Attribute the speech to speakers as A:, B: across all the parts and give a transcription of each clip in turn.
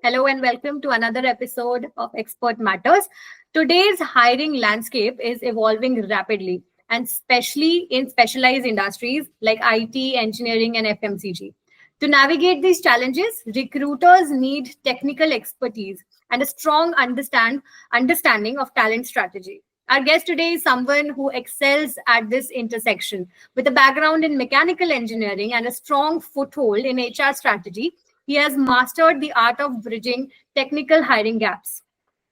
A: Hello and welcome to another episode of Expert Matters. Today's hiring landscape is evolving rapidly, and especially in specialized industries like IT, engineering, and FMCG. To navigate these challenges, recruiters need technical expertise and a strong understanding of talent strategy. Our guest today is someone who excels at this intersection. With a background in mechanical engineering and a strong foothold in HR strategy, he has mastered the art of bridging technical hiring gaps.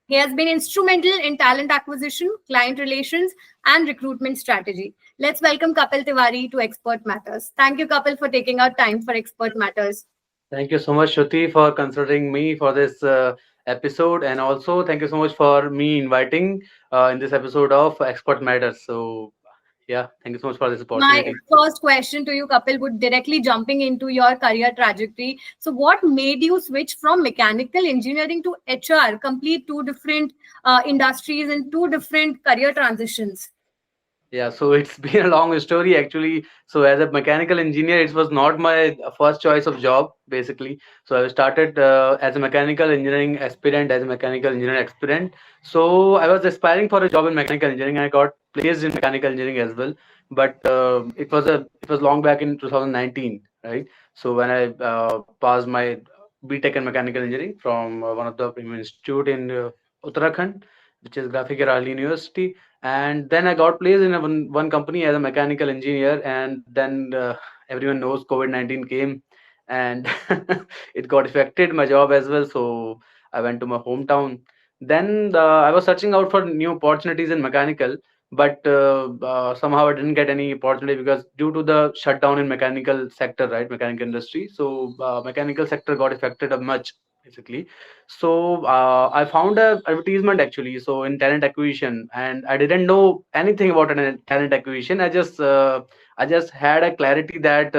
A: He has been instrumental in talent acquisition, client relations, and recruitment strategy. Let's welcome Kapil Tiwari to Expert Matters. Thank you, Kapil, for taking out time for Expert Matters.
B: Thank you so much, Shruti, for considering me for this episode, and also thank you so much for me inviting in this episode of Expert Matters. So, yeah, thank you so much for this
A: My
B: opportunity.
A: first question to you, Kapil, would directly jumping into your career trajectory. So, what made you switch from mechanical engineering to HR, complete two different industries and two different career transitions?
B: Yeah, so it's been a long story actually. So as a mechanical engineer, it was not my first choice of job basically. So I started as a mechanical engineering aspirant, as a mechanical engineering aspirant. So I was aspiring for a job in mechanical engineering. I got placed in mechanical engineering as well, but it was long back in 2019, right? So when I passed my BTech in mechanical engineering from one of the premium institute in Uttarakhand, which is Graphic Rahal University, and then I got placed in one company as a mechanical engineer, and then everyone knows COVID-19 came, and it got affected my job as well. So I went to my hometown. Then I was searching out for new opportunities in mechanical, but somehow I didn't get any opportunity because due to the shutdown in mechanical sector, right, mechanical industry. So mechanical sector got affected much basically. So I found a advertisement actually, so in talent acquisition, and I didn't know anything about talent acquisition. I just had a clarity that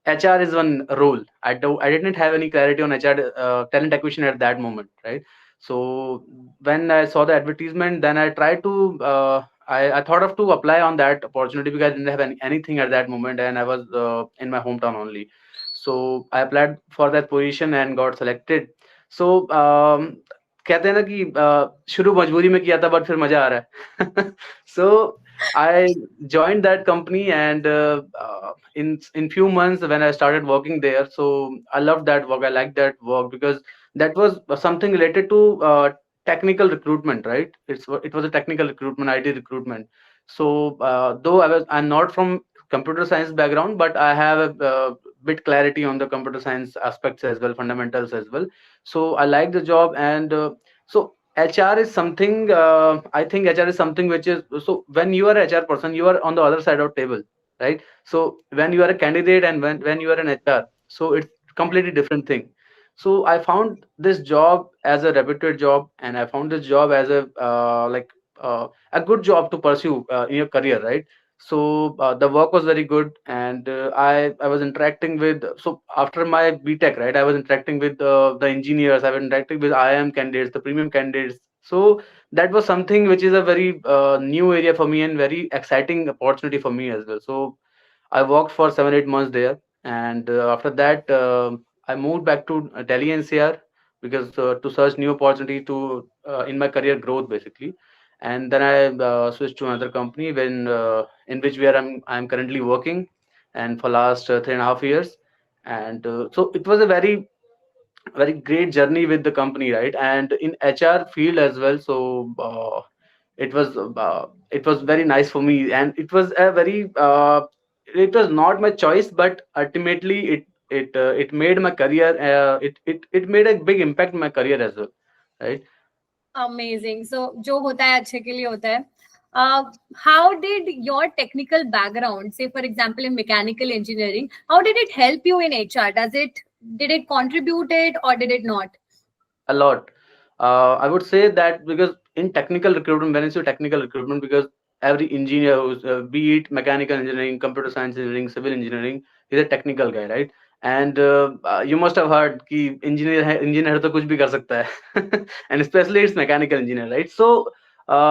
B: HR is one role. I didn't have any clarity on HR talent acquisition at that moment, right? So when I saw the advertisement, then I tried to I thought of to apply on that opportunity because I didn't have anything at that moment, and I was in my hometown only. So I applied for that position and got selected. सो कहते हैं ना कि शुरू मजबूरी में किया था but फिर मजा आ रहा है सो I joined that company, and in few months when I started working there, so I loved that work. I liked that work because that was something related to technical recruitment, right? It was a technical recruitment, IT recruitment. So though I'm not from computer science background, but I have a bit clarity on the computer science aspects as well, fundamentals as well. So I like the job, and so HR is something. I think HR is something which is, so when you are a HR person, you are on the other side of table, right? So when you are a candidate and when you are an HR, so it's completely different thing. So I found this job as a reputed job, and I found this job as a good job to pursue in your career, right? So the work was very good, and I was interacting with, so after my BTech, right, I was interacting with the engineers. I was interacting with IIM candidates, the premium candidates. So that was something which is a very new area for me and very exciting opportunity for me as well. So I worked for 7 8 months there, and after that I moved back to Delhi NCR because to search new opportunity to in my career growth basically. And then I switched to another company when in which where I'm currently working, and for last 3.5 years. And so it was a very great journey with the company, right? And in HR field as well. So it was very nice for me, and it was not my choice, but ultimately it made my career. It made a big impact in my career as well, right?
A: Amazing. So, जो होता है अच्छे के लिए होता है. How did your technical background, say for example in mechanical engineering, how did it help you in HR? Did it contribute it or did it not?
B: A lot. I would say that because in technical recruitment, when it's your technical recruitment, because every engineer who's be it mechanical engineering, computer science engineering, civil engineering, is a technical guy, right? And you must have heard कि engineer है तो कुछ भी कर सकता है and especially it's mechanical engineer, right? So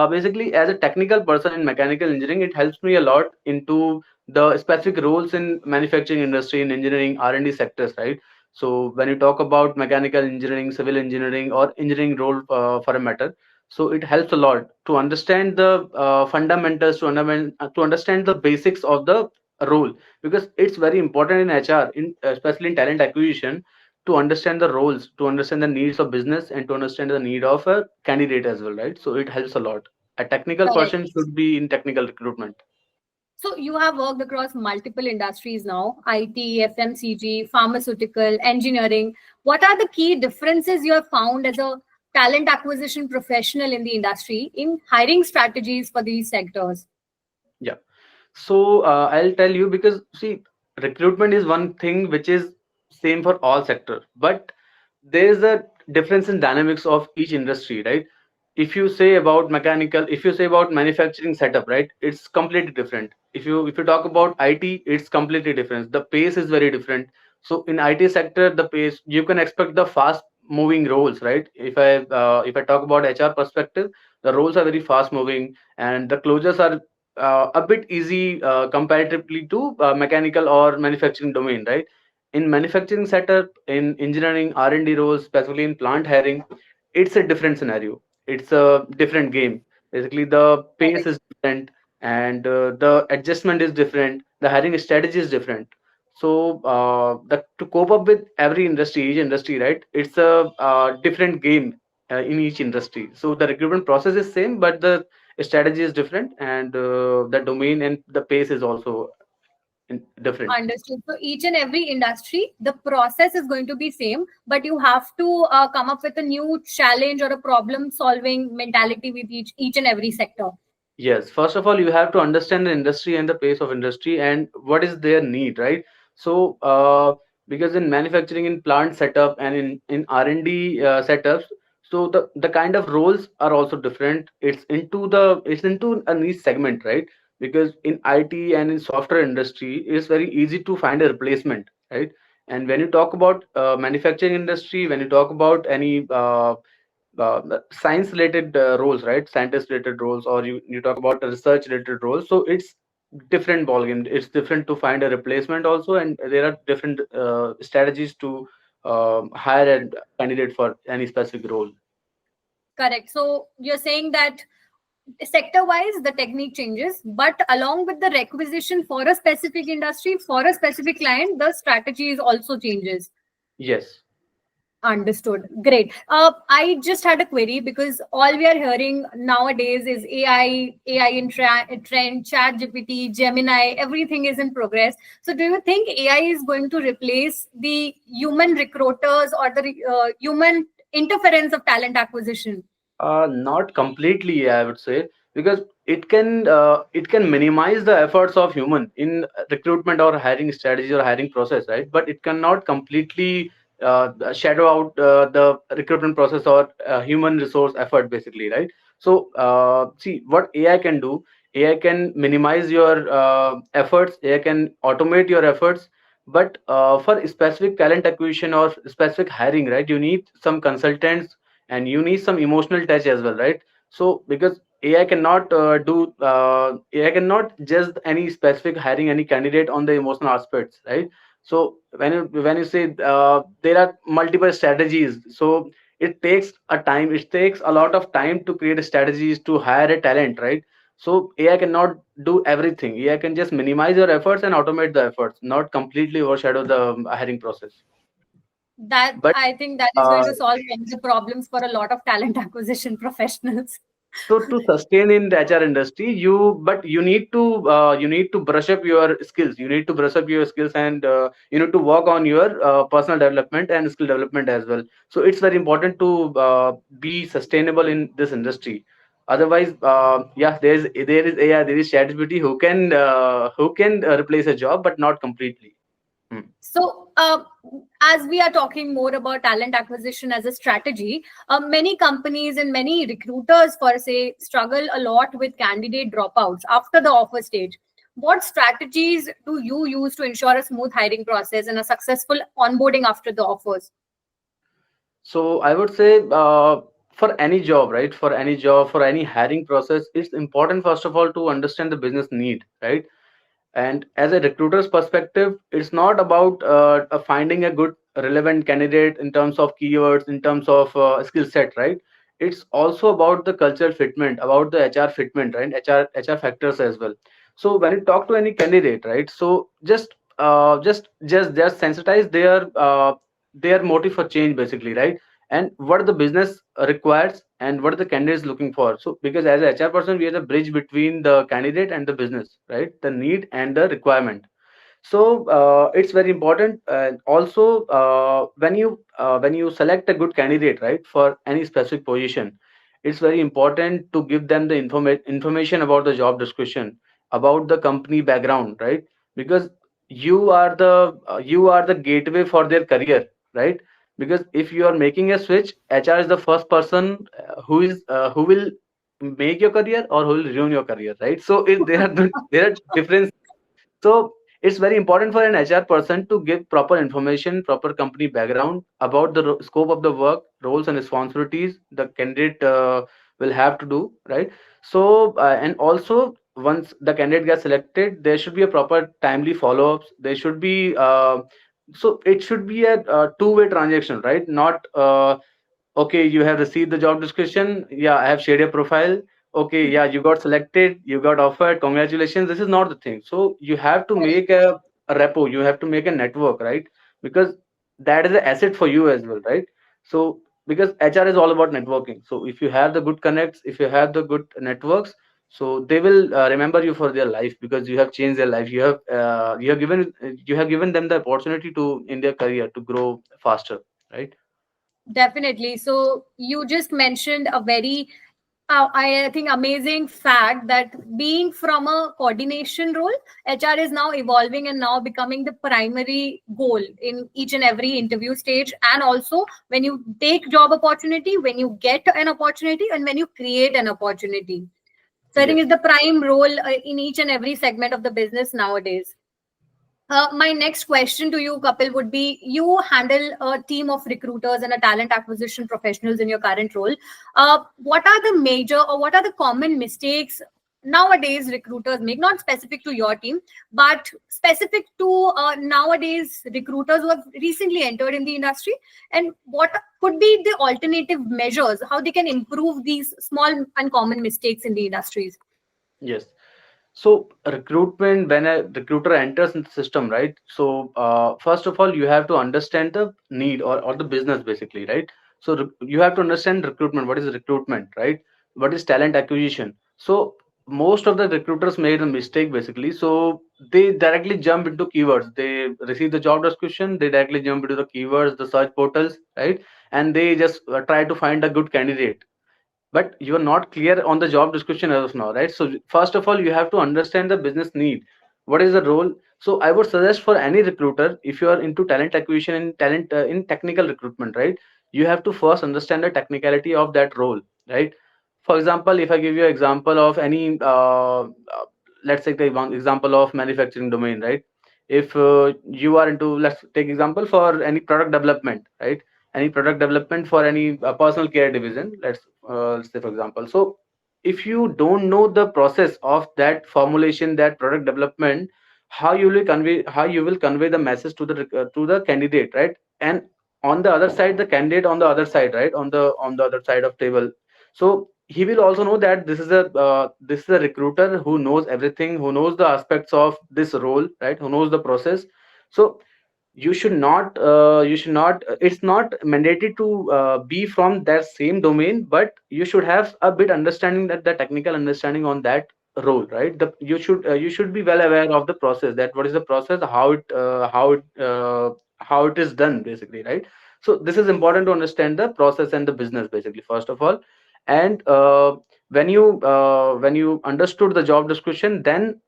B: basically as a technical person in mechanical engineering, it helps me a lot into the specific roles in manufacturing industry, in engineering, R&D sectors, right? So when you talk about mechanical engineering, civil engineering, or engineering role for a matter, so it helps a lot to understand the fundamentals, to understand the basics of the role, because it's very important in HR, in especially in talent acquisition, to understand the roles, to understand the needs of business, and to understand the need of a candidate as well, right? So it helps a lot. A technical
A: Correct.
B: person should be in technical recruitment.
A: So you have worked across multiple industries now: IT, FMCG, pharmaceutical, engineering. What are the key differences you have found as a talent acquisition professional in the industry in hiring strategies for these sectors?
B: Yeah. So I'll tell you, because see, recruitment is one thing which is same for all sector, but there is a difference in dynamics of each industry, right? If you say about mechanical, if you say about manufacturing setup, right, it's completely different. If you talk about IT, it's completely different. The pace is very different. So in IT sector, the pace, you can expect the fast moving roles, right? If I talk about HR perspective, the roles are very fast moving, and the closures are a bit easy comparatively to mechanical or manufacturing domain, right? In manufacturing setup, in engineering R&D roles, especially in plant hiring, it's a different scenario. It's a different game. Basically, the pace is different, and the adjustment is different. The hiring strategy is different. So, to cope up with every industry, each industry, right? It's a different game in each industry. So the recruitment process is same, but the strategy is different, and the domain and the pace is also different.
A: Understood. So each and every industry, the process is going to be same, but you have to come up with a new challenge or a problem solving mentality with each and every sector.
B: Yes, first of all, you have to understand the industry and the pace of industry and what is their need, right? So, because in manufacturing, in plant setup, and in R&D setups, so the kind of roles are also different. It's into a niche segment, right? Because in IT and in software industry, it's very easy to find a replacement, right? And when you talk about manufacturing industry, when you talk about any science related roles, right, scientist related roles, or you talk about research related roles, so it's different ballgame. It's different to find a replacement also, and there are different strategies to hire a candidate for any specific role.
A: Correct. So you're saying that sector wise the technique changes, but along with the requisition for a specific industry, for a specific client, the strategy is also changes.
B: Yes.
A: Understood. Great. I just had a query because all we are hearing nowadays is AI in trend, Chat GPT, Gemini, everything is in progress. So, do you think AI is going to replace the human recruiters or the human interference of talent acquisition?
B: Not completely, I would say, because it can minimize the efforts of human in recruitment or hiring strategy or hiring process, right? But it cannot completely shadow out the recruitment process or human resource effort, basically, right? So, see what AI can do. AI can minimize your efforts. AI can automate your efforts. But for specific talent acquisition or specific hiring, right, you need some consultants, and you need some emotional touch as well, right? So because AI cannot judge any specific hiring any candidate on the emotional aspects, right? So when you say there are multiple strategies, so it takes a lot of time to create strategies to hire a talent, right? So AI cannot do everything. AI can just minimize your efforts and automate the efforts, not completely overshadow the hiring process.
A: That
B: But
A: I think that is going
B: uh,
A: to solve all the problems for a lot of talent acquisition professionals.
B: so to sustain in the HR industry, you need to brush up your skills. You need to brush up your skills, and you need to work on your personal development and skill development as well. So it's very important to be sustainable in this industry. Otherwise, yeah, there is AI, there is ChatGPT who can replace a job, but not completely. Hmm.
A: So, as we are talking more about talent acquisition as a strategy, many companies and many recruiters, per se, struggle a lot with candidate dropouts after the offer stage. What strategies do you use to ensure a smooth hiring process and a successful onboarding after the offers?
B: So I would say, for any job, right? For any job, for any hiring process, it's important first of all to understand the business need, right? And as a recruiter's perspective, it's not about finding a good relevant candidate in terms of keywords, in terms of skill set, right? It's also about the cultural fitment, about the HR fitment, right? HR factors as well. So when you talk to any candidate, right, so just sensitize their motive for change basically, right? And what the business requires and what the candidate is looking for. So because as a HR person, we are the bridge between the candidate and the business, right? The need and the requirement. So it's very important. And also when you select a good candidate, right, for any specific position, it's very important to give them the information about the job description, about the company background, right? Because you are the gateway for their career, right? Because if you are making a switch, HR is the first person who will make your career or who will ruin your career, right? So there are different. So it's very important for an HR person to give proper information, proper company background about the scope of the work, roles and responsibilities the candidate will have to do, right? So and also once the candidate gets selected, there should be a proper timely follow-ups. There should be so it should be a two-way transaction, right? Not okay, you have received the job description, yeah, I have shared your profile, okay, yeah, you got selected, you got offered, congratulations. This is not the thing. So you have to make a repo, you have to make a network, right? Because that is an asset for you as well, right? So because HR is all about networking, so if you have the good connects, if you have the good networks, so they will remember you for their life, because you have changed their life. You have given them the opportunity to in their career to grow faster, right?
A: Definitely. So you just mentioned a very, I think, amazing fact that being from a coordination role, HR is now evolving and now becoming the primary goal in each and every interview stage. And also when you take job opportunity, when you get an opportunity, and when you create an opportunity. So I think
B: Yes.
A: it's the prime role in each and every segment of the business nowadays. My next question to you, Kapil, would be: you handle a team of recruiters and a talent acquisition professionals in your current role. What are the major or what are the common mistakes nowadays recruiters make? Not specific to your team, but specific to nowadays recruiters who have recently entered in the industry. And what could be the alternative measures, how they can improve these small and common mistakes in the industries?
B: Yes. So recruitment, when a recruiter enters in the system, right? So first of all, you have to understand the need or the business basically, right? So you have to understand recruitment. What is recruitment, right? What is talent acquisition? So most of the recruiters made a mistake basically. So they directly jump into keywords. They receive the job description, they directly jump into the keywords, the search portals, right? And they just try to find a good candidate, but you are not clear on the job description as of now, right? So first of all, you have to understand the business need. What is the role? So I would suggest for any recruiter, if you are into talent acquisition and talent in technical recruitment, right, you have to first understand the technicality of that role, right? For example, if I give you an example of any let's take the one example of manufacturing domain, right? If you are into, let's take example for any product development, right? Any product development for any personal care division, let's say for example. So if you don't know the process of that formulation, that product development, how you will convey the message to the candidate, right? And on the other side, the candidate on the other side, right, on the other side of table, so he will also know that this is a recruiter who knows everything, who knows the aspects of this role, right, who knows the process. So you should not it's not mandated to be from that same domain, but you should have a bit understanding, that the technical understanding on that role, right? You should be well aware of the process, that what is the process, how it is done basically, right? So this is important to understand the process and the business basically, first of all. And when you understood the job description, then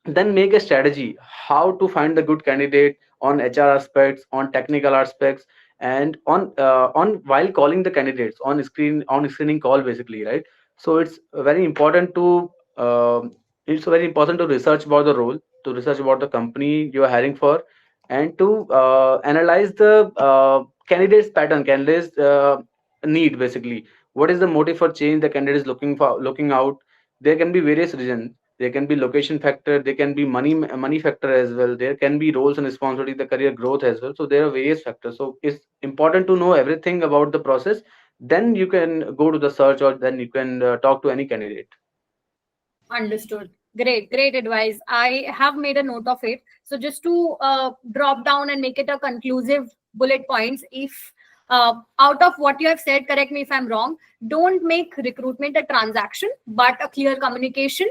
B: make a strategy how to find the good candidate on HR aspects, on technical aspects, and on while calling the candidates on screening call basically, right? So very important to it's very important to research about the role, to research about the company you are hiring for, and to analyze the candidates need basically. What is the motive for change the candidate is looking out? There can be various reasons. there can be location factor, there can be money factor as well, there can be roles and responsibility, the career growth as well. So there are various factors, so it's important to know everything about the process. Then you can go to the search, or then you can talk to any candidate.
A: Understood. Great, great advice. I have made a note of it. So just to drop down and make it a conclusive bullet points, if out of what you have said, correct me if I'm wrong, don't make recruitment a transaction, but a clear communication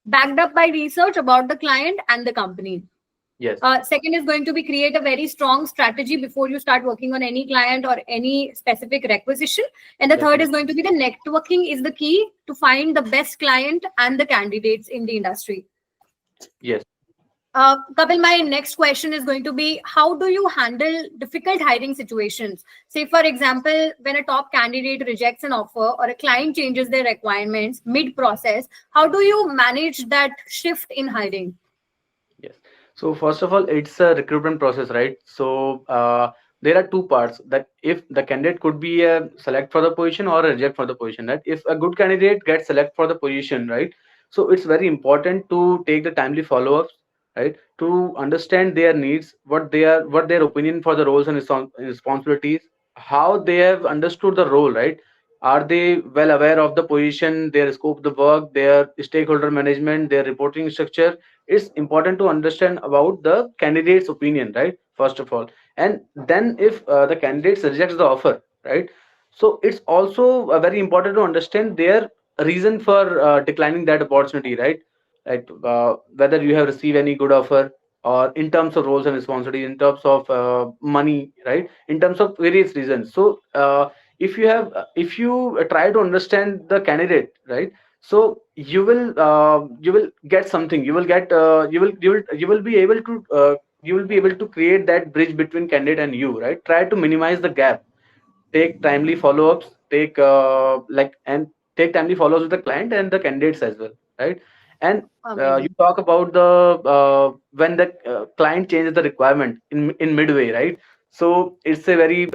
A: backed up by research about the client and the company.
B: Yes.
A: Second is going to be create a very strong strategy before you start working on any client or any specific requisition. And the third is
B: Definitely.
A: going to be the networking is the key to find the best client and the candidates in the industry.
B: Yes.
A: Kapil, my next question is going to be how do you handle difficult hiring situations? Say, for example, when a top candidate rejects an offer or a client changes their requirements mid process, how do you manage that shift in hiring?
B: Yes. So first of all, it's a recruitment process, right? So there are two parts, that if the candidate could be a select for the position or a reject for the position, right? If a good candidate gets select for the position, right? So it's very important to take the timely follow-ups, right? To understand their needs, what their opinion for the roles and responsibilities, how they have understood the role, right? Are they well aware of the position, their scope of the work, their stakeholder management, their reporting structure? It's important to understand about the candidate's opinion, right? First of all, and then if the candidate rejects the offer, right? So it's also very important to understand their reason for declining that opportunity, right? Like whether you have received any good offer, or in terms of roles and responsibility, in terms of money, right? In terms of various reasons. So if you try to understand the candidate, right? So you will get something, you will get you will be able to you will be able to create that bridge between candidate and you, right? Try to minimize the gap, take timely follow-ups, take timely follows with the client and the candidates as well, right? And you
A: Amazing.
B: talk about the when the client changes the requirement in midway, right? So it's a very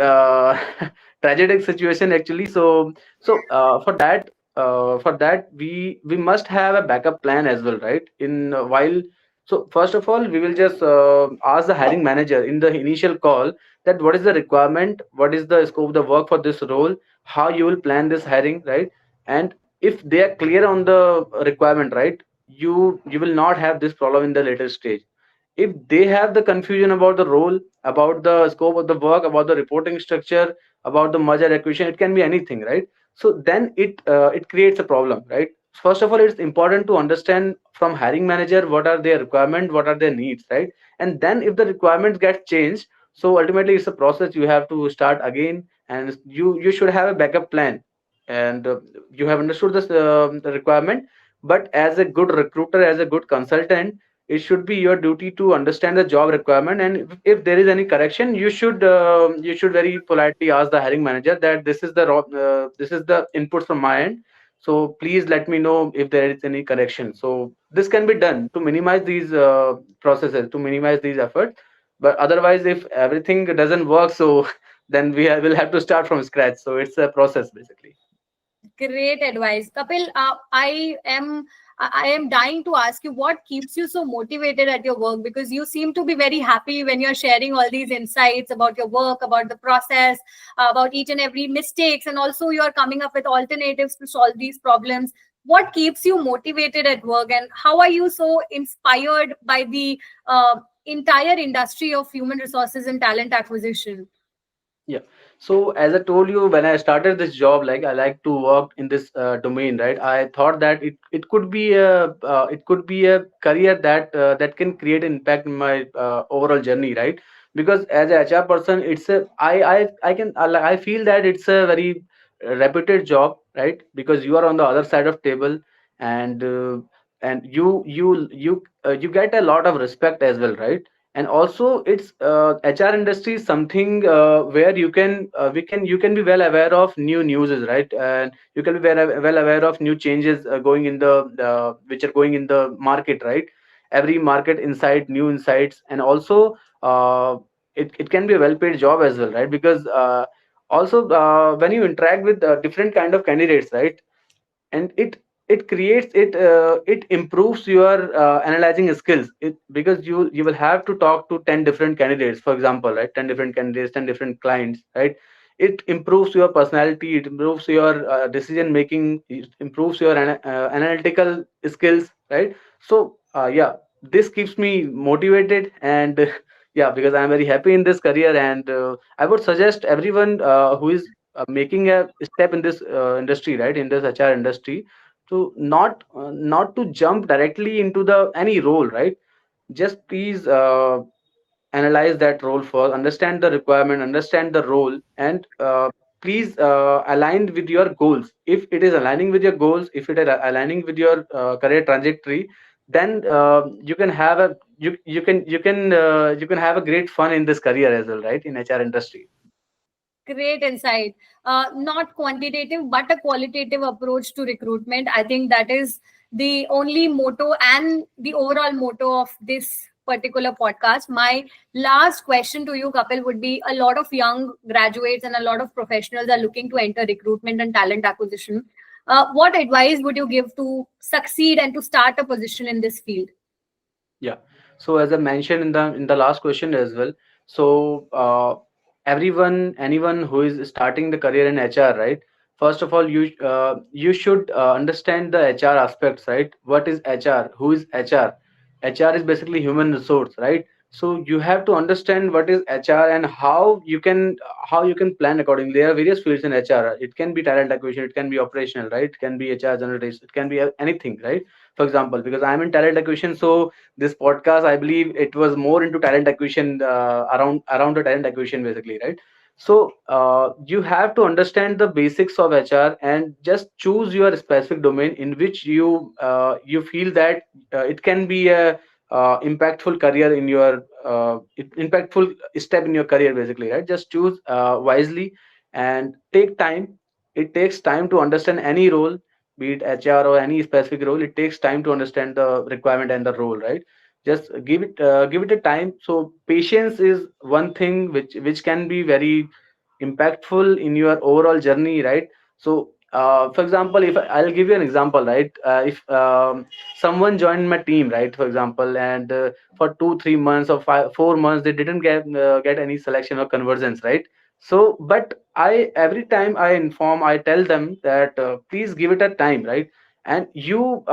B: tragic situation actually. So for that we must have a backup plan as well, right? In while So first of all, we will just ask the hiring manager in the initial call that what is the requirement, what is the scope of the work for this role, how you will plan this hiring, right? And if they are clear on the requirement, right, you will not have this problem in the later stage. If they have the confusion about the role, about the scope of the work, about the reporting structure, about the merger acquisition, it can be anything, right? So then it creates a problem, right? First of all, it's important to understand from hiring manager what are their requirements, what are their needs, right? And then if the requirements get changed, so ultimately it's a process, you have to start again, and you should have a backup plan. And you have understood this the requirement, but as a good recruiter, as a good consultant, it should be your duty to understand the job requirement, and if there is any correction, you should very politely ask the hiring manager that this is the input from my end, so please let me know if there is any correction. So this can be done to minimize these processes, to minimize these efforts. But otherwise, if everything doesn't work, so then will have to start from scratch. So it's a process basically.
A: Great advice, Kapil. I am dying to ask you what keeps you so motivated at your work, because you seem to be very happy when you're sharing all these insights about your work, about the process, about each and every mistakes, and also you're coming up with alternatives to solve these problems. What keeps you motivated at work, and how are you so inspired by the entire industry of human resources and talent acquisition?
B: Yeah. So as I told you, when I started this job, like I like to work in this domain, right? I thought that it could be a career that can create an impact in my overall journey, right? Because as a HR person, it's a I feel that it's a very reputed job, right? Because you are on the other side of table, and you get a lot of respect as well, right? And also it's HR industry is something where you can be well aware of new news, right? And you can be well aware of new changes going in the which are going in the market, right? Every market insight, new insights. And also it can be a well paid job as well, right? Because also when you interact with different kind of candidates, right? And it improves your analyzing skills, because you will have to talk to 10 different candidates, for example, right? 10 different candidates, 10 different clients, right? It improves your personality, it improves your decision making, it improves your analytical skills, right? So yeah, this keeps me motivated, and yeah, because I'm very happy in this career, and I would suggest everyone who is making a step in this industry, right, in this HR industry, to not to jump directly into the any role, right? Just please analyze that role first, understand the requirement, understand the role, and please align with your goals. If it is aligning with your goals, if it is aligning with your career trajectory, then you can have a you can have a great fun in this career as well, right, in HR industry.
A: Great insight. Not quantitative, but a qualitative approach to recruitment. I think that is the only motto and the overall motto of this particular podcast. My last question to you, Kapil, would be: a lot of young graduates and a lot of professionals are looking to enter recruitment and talent acquisition. What advice would you give to succeed and to start a position in this field?
B: Yeah. So as I mentioned in the last question as well, so anyone who is starting the career in HR, right? First of all, you should understand the HR aspects, right? What is HR? Who is HR? HR is basically human resource, right? So you have to understand what is HR and how you can plan accordingly. There are various fields in HR. It can be talent acquisition, it can be operational, right? It can be HR generalist, it can be anything, right? For example, because I'm in talent acquisition, so this podcast, I believe, it was more into talent acquisition, around the talent acquisition basically, right? So you have to understand the basics of HR and just choose your specific domain in which you feel that it can be a impactful career in your impactful step in your career basically, right? Just choose wisely and take time. It takes time to understand any role, be it HR or any specific role. It takes time to understand the requirement and the role, right? Just give it a time. So patience is one thing which can be very impactful in your overall journey, right? So for example, if I'll give you an example, right? If someone joined my team, right, for example, and for 2 3 months or 4 months they didn't get any selection or conversions, right? So but I every time I tell them that please give it a time, right? And you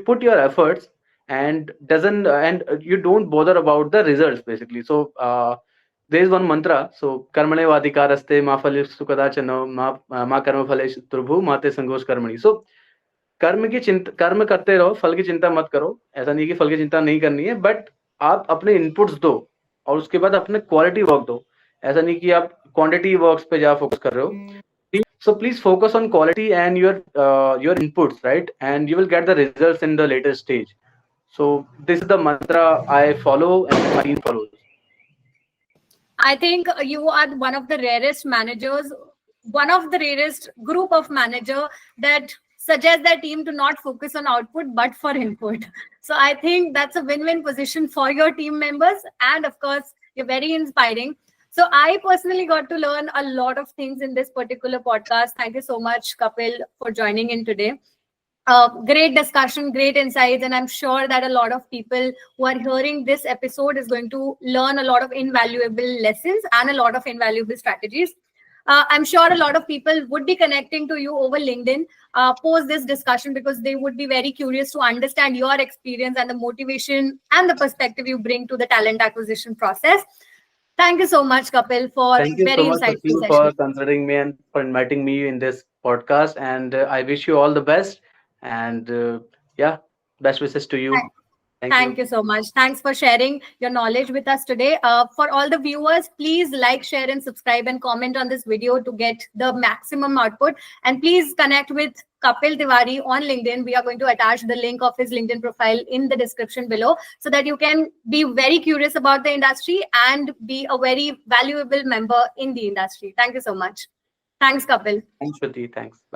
B: put your efforts, and doesn't and you don't bother about the results basically. So there is one mantra. So karmane vadikaraste ma phale sukadachano ma karma phale turbhu mate sangosh karmani. So कर्म करते रहो, फल की चिंता मत करो। ऐसा नहीं कि फल की चिंता नहीं करनी है, बट आप अपने इनपुट्स दो और उसके बाद अपने क्वालिटी वर्क दो। ऐसा नहीं कि आप क्वांटिटी वर्क्स पे जा फोकस कर रहे हो। So please focus on quality and your inputs, right? And you will get the results in the later stage. So this is the mantra I follow and my team follows.
A: I think you are one of the rarest managers, one of the rarest group of manager that suggest their team to not focus on output but for input. So I think that's a win-win position for your team members, and of course, you're very inspiring. So I personally got to learn a lot of things in this particular podcast. Thank you so much, Kapil, for joining in today. Great discussion, great insights, and I'm sure that a lot of people who are hearing this episode is going to learn a lot of invaluable lessons and a lot of invaluable strategies. I'm sure a lot of people would be connecting to you over LinkedIn post this discussion, because they would be very curious to understand your experience and the motivation and the perspective you bring to the talent acquisition process. Thank you so much, Kapil, for
B: Thank you
A: very
B: so much,
A: insightful
B: Pratik,
A: session.
B: for considering me and for inviting me in this podcast. And I wish you all the best. And yeah, best wishes to you. Thank
A: Thank
B: you.
A: you so much. Thanks for sharing your knowledge with us today. For all the viewers, please like, share, and subscribe and comment on this video to get the maximum output. And please connect with Kapil Tiwari on LinkedIn. We are going to attach the link of his LinkedIn profile in the description below, so that you can be very curious about the industry and be a very valuable member in the industry. Thank you so much. Thanks, Kapil.
B: Thanks, Shruti. Thanks. Bye.